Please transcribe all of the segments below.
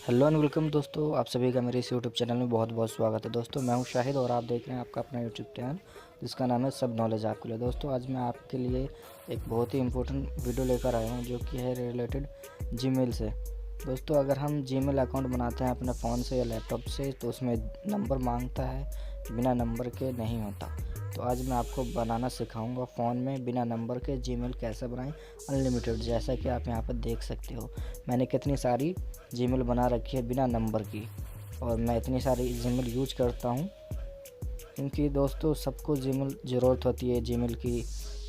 Hello and welcome दोस्तों, आप सभी का मेरे इस यूट्यूब चैनल में बहुत बहुत स्वागत है। दोस्तों मैं हूं शाहिद और आप देख रहे हैं आपका अपना यूट्यूब चैनल जिसका नाम है सब नॉलेज आपके लिए। दोस्तों आज मैं आपके लिए एक बहुत ही इम्पोर्टेंट वीडियो लेकर आया हूं जो कि है रिलेटेड जीमेल से। दोस्तों अगर हम जीमेल अकाउंट बनाते हैं अपने फ़ोन से या लैपटॉप से तो उसमें नंबर मांगता है, बिना नंबर के नहीं होता। तो आज मैं आपको बनाना सिखाऊंगा फ़ोन में बिना नंबर के जीमेल कैसे बनाएं अनलिमिटेड। जैसा कि आप यहां पर देख सकते हो मैंने कितनी सारी जीमेल बना रखी है बिना नंबर की, और मैं इतनी सारी जीमेल यूज करता हूं क्योंकि दोस्तों सबको जीमेल ज़रूरत होती है जीमेल की।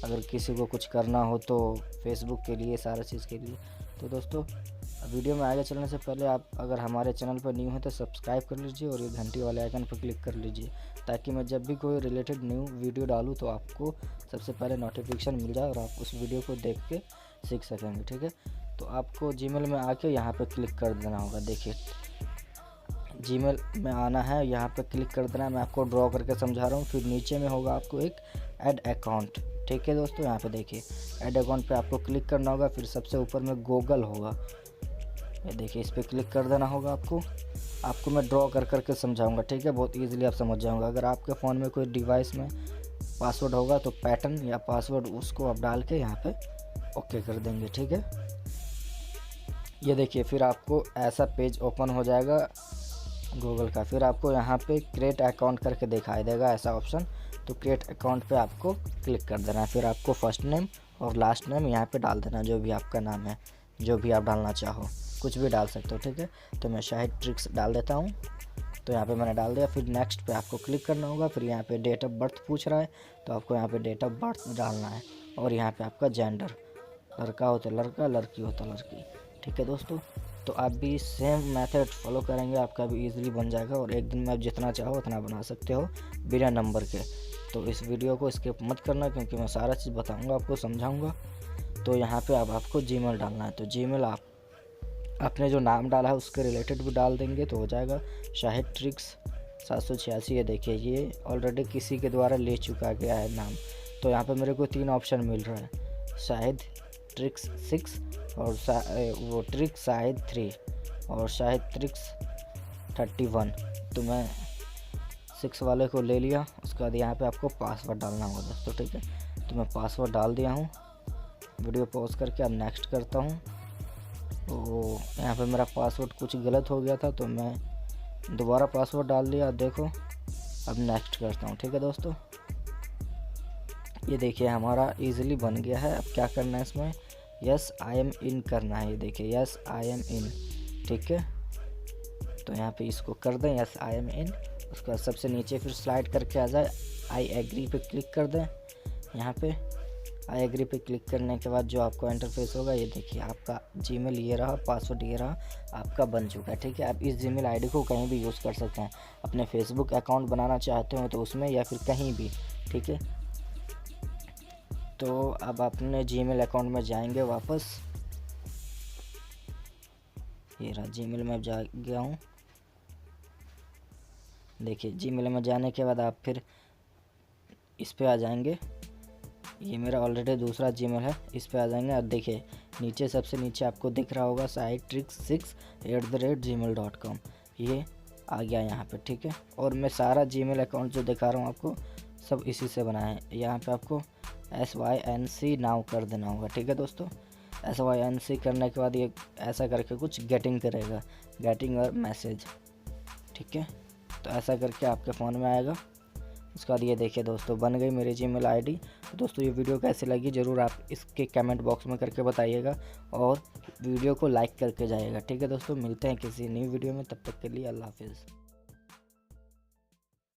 अगर किसी को कुछ करना हो तो फेसबुक के लिए, सारा चीज़ के लिए। तो दोस्तों वीडियो में आगे चलने से पहले आप अगर हमारे चैनल पर न्यू हैं तो सब्सक्राइब कर लीजिए और ये घंटी वाले आइकन पर क्लिक कर लीजिए ताकि मैं जब भी कोई रिलेटेड न्यू वीडियो डालूँ तो आपको सबसे पहले नोटिफिकेशन मिल जाए और आप उस वीडियो को देख के सीख सकेंगे। ठीक है, तो आपको जीमेल में आके यहाँ पे क्लिक कर देना होगा। देखिए जीमेल में आना है, यहाँ पे क्लिक कर देना है। मैं आपको ड्रॉ करके समझा रहा हूँ। फिर नीचे में होगा आपको एक ऐड अकाउंट। ठीक है दोस्तों, यहाँ पे देखिए ऐड अकाउंट पे आपको क्लिक करना होगा। फिर सबसे ऊपर में गूगल होगा, ये देखिए इस पर क्लिक कर देना होगा। आपको मैं ड्रॉ कर करके समझाऊंगा। ठीक है, बहुत इजीली आप समझ जाओगे। अगर आपके फ़ोन में कोई डिवाइस में पासवर्ड होगा तो पैटर्न या पासवर्ड उसको आप डाल के यहाँ पे ओके कर देंगे। ठीक है, ये देखिए फिर आपको ऐसा पेज ओपन हो जाएगा गूगल का। फिर आपको यहाँ पे क्रिएट अकाउंट करके दिखाई देगा ऐसा ऑप्शन। तो क्रिएट अकाउंट पे आपको क्लिक कर देना है। फिर आपको फर्स्ट नेम और लास्ट नेम यहाँ पे डाल देना, जो भी आपका नाम है, जो भी आप डालना चाहो, कुछ भी डाल सकते हो। ठीक है, तो मैं शाहिद ट्रिक्स डाल देता हूँ। तो यहाँ पे मैंने डाल दिया। फिर नेक्स्ट पे आपको क्लिक करना होगा। फिर यहाँ पे डेट ऑफ बर्थ पूछ रहा है तो आपको यहाँ पे डेट ऑफ बर्थ डालना है। और यहाँ पे आपका जेंडर, लड़का हो तो लड़का, लड़की हो तो लड़की। ठीक है दोस्तों, तो आप भी सेम मेथड फॉलो करेंगे, आपका भी इजीली बन जाएगा और एक दिन में आप जितना चाहो उतना बना सकते हो बिना नंबर के। तो इस वीडियो को स्किप मत करना क्योंकि मैं सारा चीज़ बताऊँगा, आपको समझाऊँगा। तो यहाँ पर अब आपको जीमेल डालना है। तो जीमेल आपने जो नाम डाला है उसके रिलेटेड भी डाल देंगे तो हो जाएगा शाहिद ट्रिक्स 786। ये देखिए ये ऑलरेडी किसी के द्वारा ले चुका गया है नाम। तो यहाँ पे मेरे को 3 ऑप्शन मिल रहा है, शाहिद ट्रिक्स 6 और वो ट्रिक्स शाहिद 3 और शाहिद ट्रिक्स 31। तो मैं 6 वाले को ले लिया। उसके बाद यहाँ पे आपको पासवर्ड डालना होगा दोस्तों। ठीक है, तो मैं पासवर्ड डाल दिया हूँ। वीडियो पॉज करके अब नेक्स्ट करता हूँ। तो यहाँ पे मेरा पासवर्ड कुछ गलत हो गया था तो मैं दोबारा पासवर्ड डाल दिया। देखो अब नेक्स्ट करता हूँ। ठीक है दोस्तों, ये देखिए हमारा इजीली बन गया है। अब क्या करना है, इसमें यस आई एम इन करना है। ये देखिए यस आई एम इन। ठीक है, तो यहाँ पे इसको कर दें यस आई एम इन। उसका सबसे नीचे फिर स्लाइड करके आ जाए, आई एग्री पे क्लिक कर दें। यहाँ पे आई एग्री पे क्लिक करने के बाद जो आपको इंटरफेस होगा, ये देखिए आपका जीमेल ये रहा, पासवर्ड ये रहा, आपका बन चुका है। ठीक है, आप इस जीमेल आईडी को कहीं भी यूज़ कर सकते हैं। अपने फेसबुक अकाउंट बनाना चाहते हो तो उसमें, या फिर कहीं भी। ठीक है, तो अब अपने जीमेल अकाउंट में जाएंगे वापस। ये रहा जीमेल में जा गया हूँ। देखिए जीमेल में जाने के बाद आप फिर इस पे आ जाएंगे। ये मेरा ऑलरेडी दूसरा जीमेल है, इस पे आ जाएंगे। और देखिए नीचे सबसे नीचे आपको दिख रहा होगा शाहिद ट्रिक्स 6@gmail.com। ये आ गया यहाँ पे। ठीक है, और मैं सारा जीमेल अकाउंट जो दिखा रहा हूँ आपको सब इसी से बनाया है। यहाँ पे आपको SYNC नाउ कर देना होगा। ठीक है दोस्तों, SYNC करने के बाद ये ऐसा करके कुछ गेटिंग करेगा, गेटिंग और मैसेज। ठीक है, तो ऐसा करके आपके फ़ोन में आएगा। उसके बाद ये देखिए दोस्तों बन गई मेरी जीमेल आईडी। तो दोस्तों ये वीडियो कैसी लगी ज़रूर आप इसके कमेंट बॉक्स में करके बताइएगा और वीडियो को लाइक करके जाइएगा। ठीक है दोस्तों, मिलते हैं किसी न्यू वीडियो में, तब तक के लिए अल्लाह हाफिज़।